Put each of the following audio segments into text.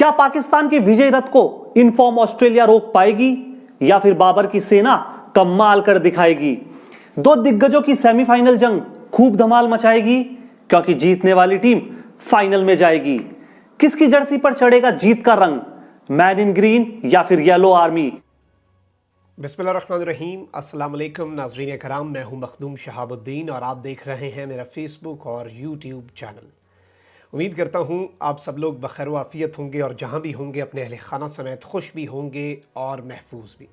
क्या पाकिस्तान के विजय रथ को इनफॉर्म ऑस्ट्रेलिया रोक पाएगी या फिर बाबर की सेना कमाल कर दिखाएगी? दो दिग्गजों की सेमीफाइनल जंग खूब धमाल मचाएगी क्योंकि जीतने वाली टीम फाइनल में जाएगी। किसकी जर्सी पर चढ़ेगा जीत का रंग, मैन इन ग्रीन या फिर येलो आर्मी? बिस्मिल्लाहिर्रहमानिर्रहीम। अस्सलाम वालेकुम नाज़रीन कराम, मैं हूं मखदूम शहाबुद्दीन और आप देख रहे हैं मेरा फेसबुक और यूट्यूब चैनल। उम्मीद करता हूं आप सब लोग बखैर व आफियत होंगे और जहां भी होंगे अपने अहले खाना समेत खुश भी होंगे और महफूज भी।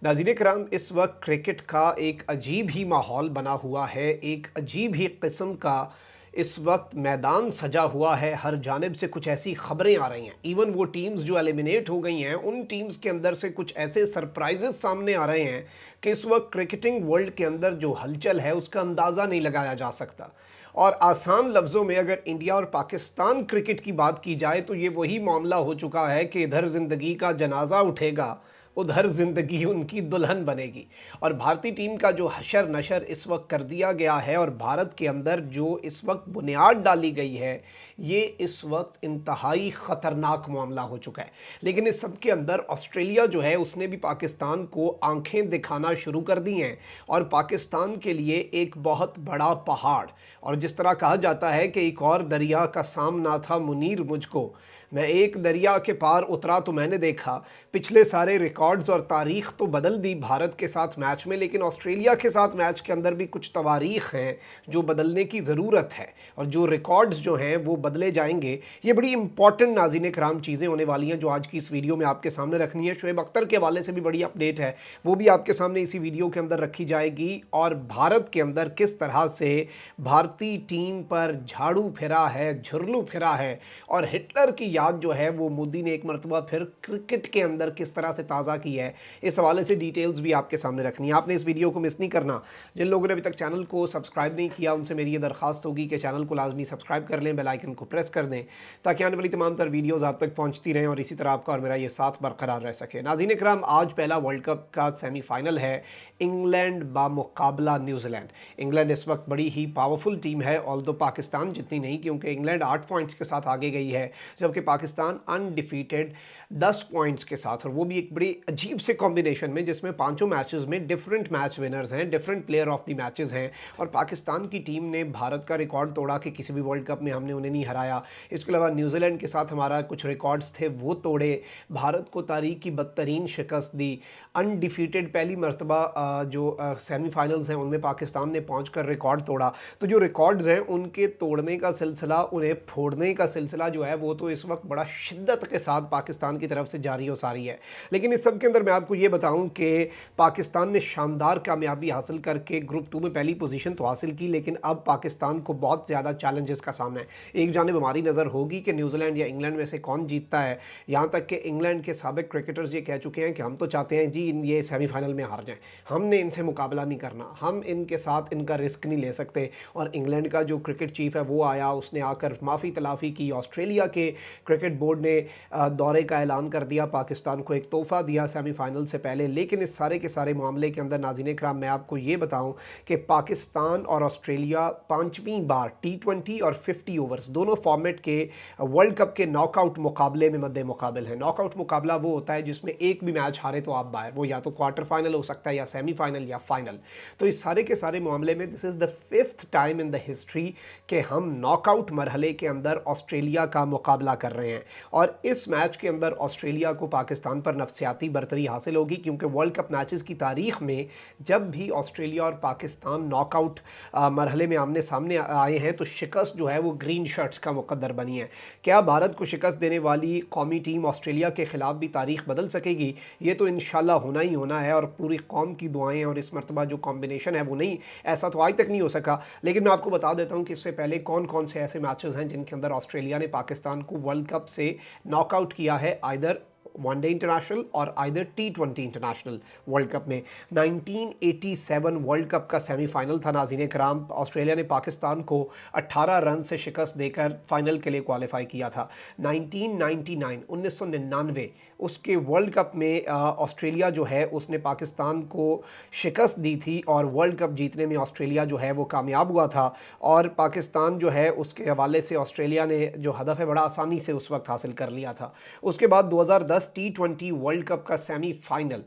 नाज़रीन कराम, इस वक्त क्रिकेट का एक अजीब ही माहौल बना हुआ है, एक अजीब ही किस्म का इस वक्त मैदान सजा हुआ है। हर जानिब से कुछ ऐसी खबरें आ रही हैं, इवन वो टीम्स जो एलिमिनेट हो गई हैं उन टीम्स के अंदर से कुछ ऐसे सरप्राइजेस सामने आ रहे हैं कि इस वक्त क्रिकेटिंग वर्ल्ड के अंदर जो हलचल है उसका अंदाज़ा नहीं लगाया जा सकता। और आसान लफ्ज़ों में अगर इंडिया और पाकिस्तान क्रिकेट की बात की जाए तो ये वही मामला हो चुका है कि इधर ज़िंदगी का जनाजा उठेगा, उधर ज़िंदगी उनकी दुल्हन बनेगी। और भारतीय टीम का जो हशर नशर इस वक्त कर दिया गया है और भारत के अंदर जो इस वक्त बुनियाद डाली गई है, ये इस वक्त इंतहाई ख़तरनाक मामला हो चुका है। लेकिन इस सब के अंदर ऑस्ट्रेलिया जो है उसने भी पाकिस्तान को आंखें दिखाना शुरू कर दी हैं और पाकिस्तान के लिए एक बहुत बड़ा पहाड़, और जिस तरह कहा जाता है कि एक और दरिया का सामना था मुनीर मुझको, मैं एक दरिया के पार उतरा तो मैंने देखा पिछले सारे रिकॉर्ड्स और तारीख़ तो बदल दी भारत के साथ मैच में, लेकिन ऑस्ट्रेलिया के साथ मैच के अंदर भी कुछ तवारीख़ हैं जो बदलने की ज़रूरत है और जो रिकॉर्ड्स जो हैं वो बदले जाएंगे। ये बड़ी इंपॉर्टेंट नाज़रीन कराम चीज़ें होने वाली हैं जो आज की इस वीडियो में आपके सामने रखनी है। शुएब अख्तर के हवाले से भी बड़ी अपडेट है, वो भी आपके सामने इसी वीडियो के अंदर रखी जाएगी। और भारत के अंदर किस तरह से भारतीय टीम पर झाड़ू फिरा है, झुरलू फिरा है और हिटलर की याद जो है वो मोदी ने एक मरतबा फिर क्रिकेट के अंदर किस तरह से ताज़ा की है, इस हवाले से डिटेल्स भी आपके सामने रखनी है। आपने इस वीडियो को मिस नहीं करना। जिन लोगों ने अभी तक चैनल को सब्सक्राइब नहीं किया उनसे मेरी ये दरख्वास्त होगी कि चैनल को लाजमी सब्सक्राइब कर लें, बेल आइकन को प्रेस कर दें ताकि आने वाली तमाम तर वीडियोज़ आप तक पहुँचती रहें और इसी तरह आपका और मेरा ये साथ बरकरार रह सके। नाज़रीन कराम, आज पहला वर्ल्ड कप का सेमीफाइनल है, इंग्लैंड बामुकाबला न्यूजीलैंड। इंग्लैंड इस वक्त बड़ी ही पावरफुल टीम है, ऑल्दो पाकिस्तान जितनी नहीं, क्योंकि इंग्लैंड 8 पॉइंट्स के साथ आगे गई है जबकि पाकिस्तान अनडिफीटेड 10 पॉइंट्स के साथ, और वो भी एक बड़ी अजीब से कॉम्बिनेशन में जिसमें पांचों मैचेस में डिफरेंट मैच विनर्स हैं, different player of the matches हैं। और पाकिस्तान की टीम ने भारत का रिकॉर्ड तोड़ा कि किसी भी वर्ल्ड कप में हमने उन्हें नहीं हराया। इसके अलावा न्यूजीलैंड के साथ हमारा कुछ रिकॉर्ड्स थे वो तोड़े, भारत को तारीख की बदतरीन शिकस्त दी, अनडिफीटेड पहली मरतबा जो सेमीफाइनल्स हैं उनमें पाकिस्तान ने पहुंचकर रिकॉर्ड तोड़ा। तो जो रिकॉर्ड्स हैं उनके तोड़ने का सिलसिला, उन्हें फोड़ने का सिलसिला जो है वो तो इस वक्त बड़ा शिद्दत के साथ पाकिस्तान की तरफ से जारी हो सारी है। लेकिन इस सब के अंदर मैं आपको ये बताऊं कि पाकिस्तान ने शानदार कामयाबी हासिल करके ग्रुप 2 में पहली पोजीशन तो हासिल की, लेकिन अब पाकिस्तान को बहुत ज़्यादा चैलेंजेस का सामना है। एक जानिब हमारी नज़र होगी कि न्यूजीलैंड या इंग्लैंड में से कौन जीतता है, यहाँ तक कि इंग्लैंड के साबिक क्रिकेटर्स ये कह चुके हैं कि हम तो चाहते हैं जी ये सेमीफाइनल में हार जाएं, हमने इनसे मुकाबला नहीं करना, हम इनके साथ इनका रिस्क नहीं ले सकते। और इंग्लैंड का जो क्रिकेट चीफ है वो आया, उसने आकर माफ़ी तलाफ़ी की। ऑस्ट्रेलिया के क्रिकेट बोर्ड ने दौरे का ऐलान कर दिया, पाकिस्तान को एक तोहफ़ा दिया सेमीफाइनल से पहले। लेकिन इस सारे के सारे मामले के अंदर नाज़रीन कराम मैं आपको ये बताऊं कि पाकिस्तान और ऑस्ट्रेलिया 5वीं बार T20 और 50 ओवर्स दोनों फॉर्मेट के वर्ल्ड कप के नॉकआउट मुकाबले में मद्दे मुकाबल है। नॉकआउट मुकाबला वो होता है जिसमें एक भी मैच हारे तो आप बाहर, वो या तो क्वार्टर फाइनल हो सकता है या सेमीफाइनल या फाइनल। तो इस सारे के सारे मामले में this is the 5th time in the history कि हम नॉकआउट मरहले के अंदर ऑस्ट्रेलिया का मुकाबला कर रहे हैं। और इस मैच के अंदर ऑस्ट्रेलिया को पाकिस्तान पर नफसियाती बरतरी हासिल होगी, क्योंकि वर्ल्ड कप मैचेस की तारीख में जब भी ऑस्ट्रेलिया और पाकिस्तान नॉकआउट मरहले में आमने सामने आए हैं तो शिकस्त जो है वो ग्रीन शर्ट्स का मुकद्दर बनी है। क्या भारत को शिकस्त देने वाली कौमी टीम ऑस्ट्रेलिया के ख़िलाफ़ भी तारीख बदल सकेगी? ये तो इंशाल्लाह होना ही होना है और पूरी कौम की दुआएं, और इस मरतबा जो कॉम्बिनेशन है वो नहीं, ऐसा तो आज तक नहीं हो सका। लेकिन मैं आपको बता देता हूँ कि इससे पहले कौन कौन से ऐसे मैचेस हैं जिनके अंदर ऑस्ट्रेलिया ने पाकिस्तान को वर्ल्ड कप से नॉकआउट किया है, आइदर वनडे इंटरनेशनल और either T20 international world cup में। 1987 वर्ल्ड कप का सेमीफाइनल था नाज़रीन कराम। ऑस्ट्रेलिया ने पाकिस्तान को 18 रन से शिकस्त देकर फाइनल के लिए क्वालिफाई किया था। 1999 उसके वर्ल्ड कप में ऑस्ट्रेलिया जो है उसने पाकिस्तान को शिकस्त दी थी और वर्ल्ड कप जीतने में ऑस्ट्रेलिया जो है वो कामयाब हुआ था। और पाकिस्तान जो है उसके हवाले से ऑस्ट्रेलिया ने जो हदफ है बड़ा आसानी से उस वक्त हासिल कर लिया था। उसके बाद 2010 T20 वर्ल्ड कप का semifinal,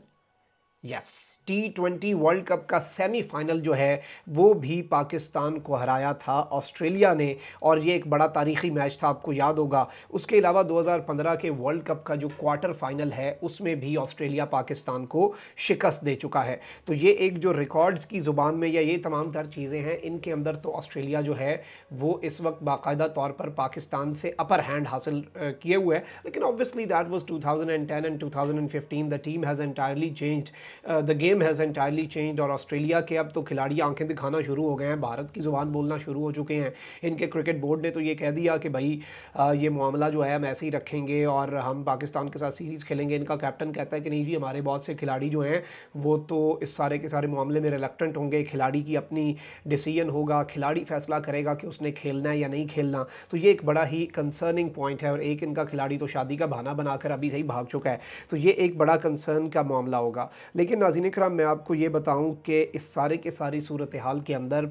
yes T20 world cup का सेमीफाइनल जो है वो भी पाकिस्तान को हराया था ऑस्ट्रेलिया ने, और ये एक बड़ा तारीख़ी मैच था, आपको याद होगा। उसके अलावा 2015 के वर्ल्ड कप का जो क्वार्टर फाइनल है उसमें भी ऑस्ट्रेलिया पाकिस्तान को शिकस्त दे चुका है। तो ये एक जो रिकॉर्ड्स की ज़ुबान में या ये तमाम तर चीज़ें हैं इनके अंदर तो ऑस्ट्रेलिया जो है वो इस वक्त बाकायदा तौर पर पाकिस्तान से अपर हैंड हासिल किए हुए है। लेकिन obviously that was 2010 and 2015 the team has entirely changed, the game has entirely changed. और ऑस्ट्रेलिया के अब तो खिलाड़ी आंखें दिखाना शुरू हो गए हैं, भारत की ज़ुबान बोलना शुरू हो चुके हैं। इनके क्रिकेट बोर्ड ने तो ये कह दिया कि भाई ये मामला जो है हम ऐसे ही रखेंगे और हम पाकिस्तान के साथ सीरीज़ खेलेंगे। इनका कैप्टन कहता है कि नहीं जी, हमारे बहुत से खिलाड़ी जो हैं वो तो इस सारे के सारे मामले में रिलक्टेंट होंगे, खिलाड़ी की अपनी डिसीजन होगा, खिलाड़ी फैसला करेगा कि उसने खेलना है या नहीं खेलना। तो ये एक बड़ा ही कंसर्निंग पॉइंट है। और एक इनका खिलाड़ी तो शादी का बहाना बनाकर अभी सही भाग चुका है, तो ये एक बड़ा कंसर्न का मामला होगा। लेकिन नाज़रीन कराम मैं आपको ये बताऊं कि इस सारे के सारी सूरत हाल के अंदर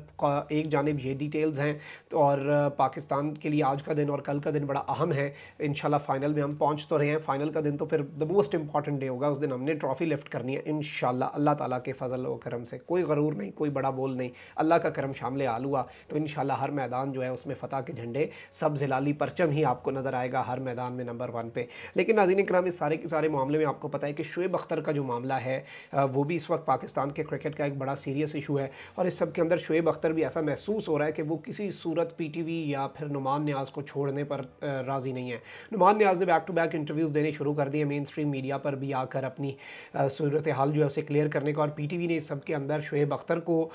एक जानिब ये डिटेल्स हैं तो और पाकिस्तान के लिए आज का दिन और कल का दिन बड़ा अहम है। इंशाल्लाह फ़ाइनल में हम पहुंच तो रहे हैं, फ़ाइनल का दिन तो फिर द मोस्ट इंपॉर्टेंट डे होगा। उस दिन हमने ट्रॉफ़ी लिफ्ट करनी है इंशाल्लाह, अल्लाह ताला के फजल व करम से। कोई गरूर नहीं, कोई बड़ा बोल नहीं, अल्लाह का करम शामिल हाल हुआ तो इंशाल्लाह हर मैदान जो है उसमें फ़तह के झंडे सब ज़िलाली परचम ही आपको नज़र आएगा हर मैदान में नंबर 1 पे। लेकिन नाज़रीन कराम इस सारे के सारे मामले में आपको पता है कि शुएब अख्तर का जो मामला है वो भी इस वक्त पाकिस्तान के क्रिकेट का एक बड़ा सीरियस इशू है। और इस सब के अंदर शुएब अख्तर भी ऐसा महसूस हो रहा है कि वो किसी सूरत PTV या फिर नुमान न्याज़ को छोड़ने पर राज़ी नहीं है। नुमान न्याज़ ने बैक टू बैक इंटरव्यूज़ देने शुरू कर दिए, मेन स्ट्रीम मीडिया पर भी आकर अपनी सूरत हाल जो है उसे क्लियर करने का। और PTV ने इस सब के अंदर शुएब अख्तर को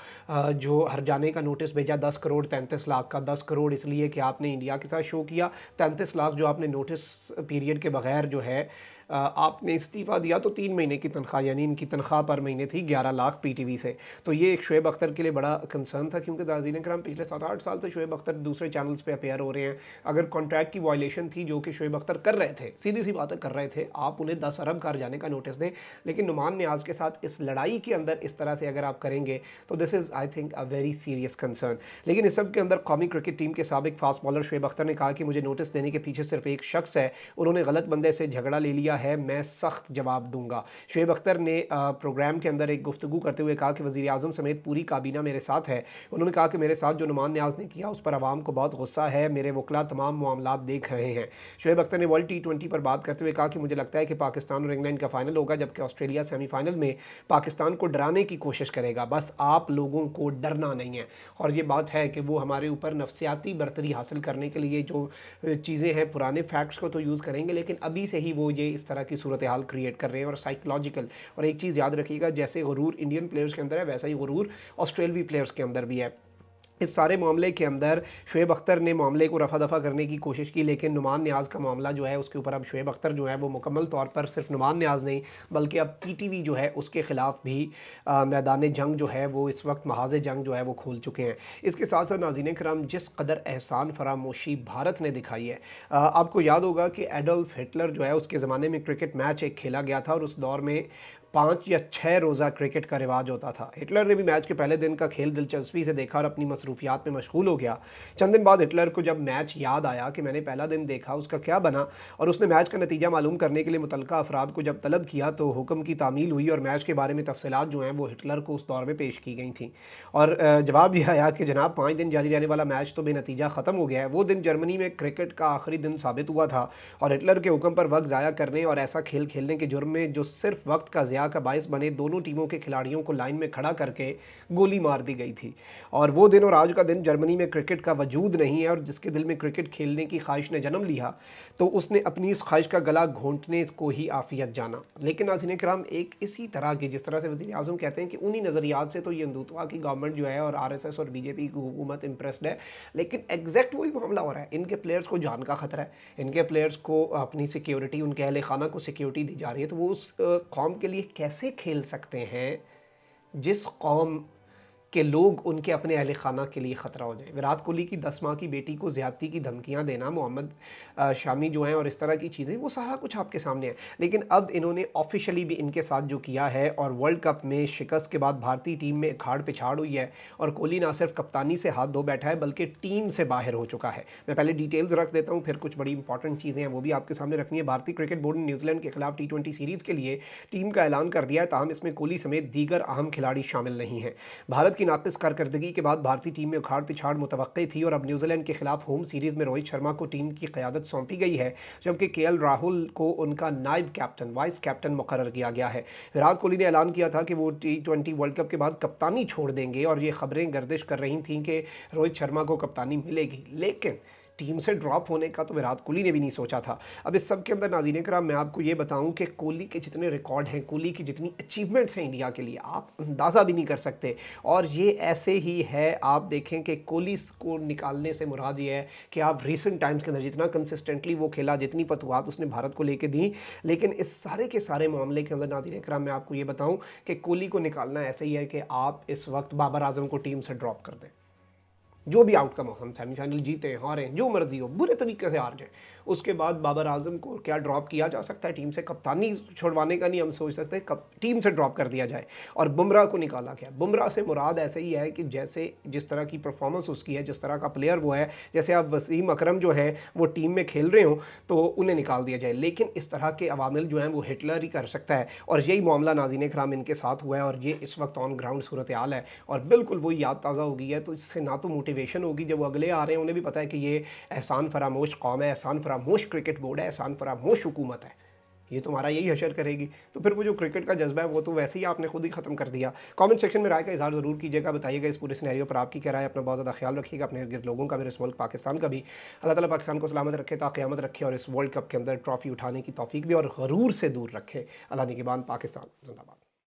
जो हर जाने का नोटिस भेजा 10 करोड़ 33 लाख का। 10 करोड़ इसलिए कि आपने इंडिया के साथ शो किया, 33 लाख जो आपने नोटिस पीरियड के बगैर जो है आपने इस्तीफ़ा दिया, तो 3 महीने की तनख्वाह यानी इनकी तनख्वाह पर महीने थी 11 लाख PTV से। तो ये एक शुएब अख्तर के लिए बड़ा कंसर्न था, क्योंकि नाज़रीन कराम पिछले 7-8 साल से शुएब अख्तर दूसरे चैनल्स पे अपेयर हो रहे हैं। अगर कॉन्ट्रैक्ट की वायलेशन थी जो कि शुएब अख्तर कर रहे थे, सीधी सी बातें कर रहे थे, आप उन्हें 10 अरब का जाने का नोटिस दें। लेकिन नुमान न्याज़ के साथ इस लड़ाई के अंदर इस तरह से अगर आप करेंगे तो this is I think a very serious concern. लेकिन इस सब के अंदर कौमी क्रिकेट टीम के साबिक फास्ट बॉलर शुएब अख्तर ने कहा कि मुझे नोटिस देने के पीछे सिर्फ एक शख्स है, उन्होंने गलत बंदे से झगड़ा ले लिया है, मैं सख्त जवाब दूंगा। शुएब अख्तर ने प्रोग्राम के अंदर एक गुफ्तगू करते हुए कहा कि वज़ीर आज़म समेत पूरी काबीना मेरे साथ है। उन्होंने कहा कि मेरे साथ जो नुमान न्याज़ ने किया उस पर आवाम को बहुत गुस्सा है, मेरे वकला तमाम मामलात देख रहे हैं। शुएब अख्तर ने वर्ल्ड T20 पर बात करते हुए कहा कि मुझे लगता है कि पाकिस्तान और इंग्लैंड का फाइनल होगा, जबकि ऑस्ट्रेलिया सेमीफाइनल में पाकिस्तान को डराने की कोशिश करेगा। बस आप लोगों को डरना नहीं है। और ये बात है कि वो हमारे ऊपर नफसियाती बर्तरी हासिल करने के लिए जो चीज़ें हैं पुराने फैक्ट्स को तो यूज़ करेंगे, लेकिन अभी से ही वो ये इस तरह की सूरत हाल क्रिएट कर रहे हैं और साइकोलॉजिकल। और एक चीज़ याद रखिएगा, जैसे गुरूर इंडियन प्लेयर्स के अंदर है वैसा ही गुरूर ऑस्ट्रेलवी प्लेयर्स के अंदर भी है। इस सारे मामले के अंदर शुएब अख्तर ने मामले को रफा दफ़ा करने की कोशिश की, लेकिन नुमान न्याज़ का मामला जो है उसके ऊपर अब शुएब अख्तर जो है वो मुकम्मल तौर पर सिर्फ नुमान न्याज़ नहीं बल्कि अब PTV जो है उसके ख़िलाफ़ भी मैदान जंग जो है वो इस वक्त महाज़ जंग जो है वो खोल चुके हैं। इसके साथ साथ नाज़रीन कराम जिस कदर एहसान फरामोशी भारत ने दिखाई है, आपको याद होगा कि एडोल्फ हिटलर जो है उसके ज़माने में क्रिकेट मैच एक खेला गया था और उस दौर में 5 या 6 रोज़ा क्रिकेट का रिवाज होता था। हिटलर ने भी मैच के पहले दिन का खेल दिलचस्पी से देखा और अपनी मसरूफियात में मशगूल हो गया। चंद दिन बाद हिटलर को जब मैच याद आया कि मैंने पहला दिन देखा उसका क्या बना, और उसने मैच का नतीजा मालूम करने के लिए मुतल्लिका अफराद को जब तलब किया तो हुक्म की तामील हुई और मैच के बारे में तफसीलात जो हैं वो हिटलर को उस दौर में पेश की गई थी। और जवाब यह आया कि जनाब 5 दिन जारी रहने वाला मैच तो बेनतीजा ख़त्म हो गया है। वो दिन जर्मनी में क्रिकेट का आखिरी दिन साबित हुआ था और हिटलर के हुक्म पर वक्त ज़ाया करने और ऐसा खेल खेलने के जुर्म में जो सिर्फ वक्त का ज़िया हया का बायस बने दोनों टीमों के खिलाड़ियों को लाइन में खड़ा करके गोली मार दी गई थी। और वो दिन और आज का दिन जर्मनी में क्रिकेट का वजूद नहीं है, और जिसके दिल में क्रिकेट खेलने की ख्वाहिश ने जन्म लिया तो उसने अपनी इस ख्वाहिश का गला घोंटने को ही आफियत जाना। लेकिन नाज़रीन किराम, एक इसी तरह की, जिस तरह से वज़ीर आज़म कहते हैं कि उन्हीं नज़रियात से तो ये हिंदुत्वा की गवर्नमेंट जो है और RSS और BJP की हुकूमत इंप्रेस्ड है, लेकिन एग्जैक्ट वही मामला हो रहा है। इनके प्लेयर्स को जान का ख़तरा है, इनके प्लेयर्स को अपनी सिक्योरिटी, उनके अहल खाना को सिक्योरिटी दी जा रही है, तो वो उस कौम के लिए कैसे खेल सकते हैं जिस कौम कि लोग उनके अपने अहल खाना के लिए ख़तरा हो जाए। विराट कोहली की 10 माह की बेटी को ज़्यादती की धमकियां देना, मोहम्मद शामी जो हैं और इस तरह की चीज़ें, वो सारा कुछ आपके सामने है। लेकिन अब इन्होंने ऑफिशियली भी इनके साथ जो किया है, और वर्ल्ड कप में शिकस्त के बाद भारतीय टीम में खाड़ पिछाड़ हुई है, और कोहली ना सिर्फ कप्तानी से हाथ धो बैठा है बल्कि टीम से बाहर हो चुका है। मैं पहले डिटेल्स रख देता हूँ, फिर कुछ बड़ी इंपॉर्टेंट चीज़ें हैं वो भी आपके सामने रखनी है। भारतीय क्रिकेट बोर्ड ने न्यूजीलैंड के खिलाफ T20 सीरीज़ के लिए टीम का ऐलान कर दिया है, ताहम इसमें कोहली समेत दीगर अहम खिलाड़ी शामिल नहीं हैं। भारत की नाक़िस कारकर्दगी के बाद भारतीय टीम में उखाड़ पिछाड़ मुतवक्की थी, और अब न्यूजीलैंड के खिलाफ होम सीरीज़ में रोहित शर्मा को टीम की क़यादत सौंपी गई है, जबकि KL राहुल को उनका नायब कैप्टन, वाइस कैप्टन मुकर्रर किया गया है। विराट कोहली ने ऐलान किया था कि वो T20 वर्ल्ड कप के बाद कप्तानी छोड़ देंगे, और ये खबरें गर्दिश कर रही थीं कि रोहित शर्मा को कप्तानी मिलेगी, लेकिन टीम से ड्रॉप होने का तो विराट कोहली ने भी नहीं सोचा था। अब इस सब के अंदर नाज़रीन किराम, मैं आपको ये बताऊं कि कोहली के जितने रिकॉर्ड हैं, कोहली की जितनी अचीवमेंट्स हैं इंडिया के लिए, आप अंदाज़ा भी नहीं कर सकते। और ये ऐसे ही है, आप देखें कि कोहली को निकालने से मुराद ये है कि आप रीसेंट टाइम्स के अंदर जितना कंसिस्टेंटली वो खेला, जितनी फतवाहत उसने भारत को लेके दी, लेकिन इस सारे के सारे मामले के अंदर नाज़रीन किराम मैं आपको ये बताऊँ कि कोहली को निकालना ऐसे ही है कि आप इस वक्त बाबर आजम को टीम से ड्रॉप कर दें। जो भी आउटकम हो, हम सेमीफाइनल जीते हारें, जो मर्जी हो, बुरे तरीके से हार जाए, उसके बाद बाबर आजम को क्या ड्रॉप किया जा सकता है टीम से? कप्तानी छुड़वाने का नहीं हम सोच सकते, टीम से ड्रॉप कर दिया जाए। और बुमराह को निकाला गया। बुमराह से मुराद ऐसे ही है कि जैसे जिस तरह की परफॉर्मेंस उसकी है, जिस तरह का प्लेयर वो है, जैसे आप वसीम अकरम जो है वो टीम में खेल रहे हो तो उन्हें निकाल दिया जाए। लेकिन इस तरह के अवामिल जो हैं वो हिटलर ही कर सकता है, और यही मामला नाज़रीन किराम इनके साथ हुआ है, और ये इस वक्त ऑन ग्राउंड सूरत हाल है। और बिल्कुल वही याद ताज़ा हो गई है, तो इससे ना तो मोटिवेशन होगी, जब वो अगले आ रहे हैं उन्हें भी पता है कि ये एहसान फरामोश कौम है, एहसान फरामोश क्रिकेट बोर्ड है, एहसान फरामोश हुकूमत है, ये तुम्हारा यही हशर करेगी। तो फिर वो जो क्रिकेट का जज्बा है वो तो वैसे ही आपने खुद ही ख़त्म कर दिया। कमेंट सेक्शन में राय का इज़हार ज़रूर कीजिएगा, बताइएगा इस पूरे सिनेरियो पर आपकी क्या राय है। अपना बहुत ज़्यादा ख्याल रखिएगा, अपने गिर्द लोगों का भी, इस मुल्क पाकिस्तान का भी। अल्लाह ताला पाकिस्तान को सलामत रखे, ता क़यामत रखे, और इस वर्ल्ड कप के अंदर ट्रॉफी उठाने की तौफीक दे और गरूर से दूर रखे। अल्लाह निगहबान। पाकिस्तान जिंदाबाद।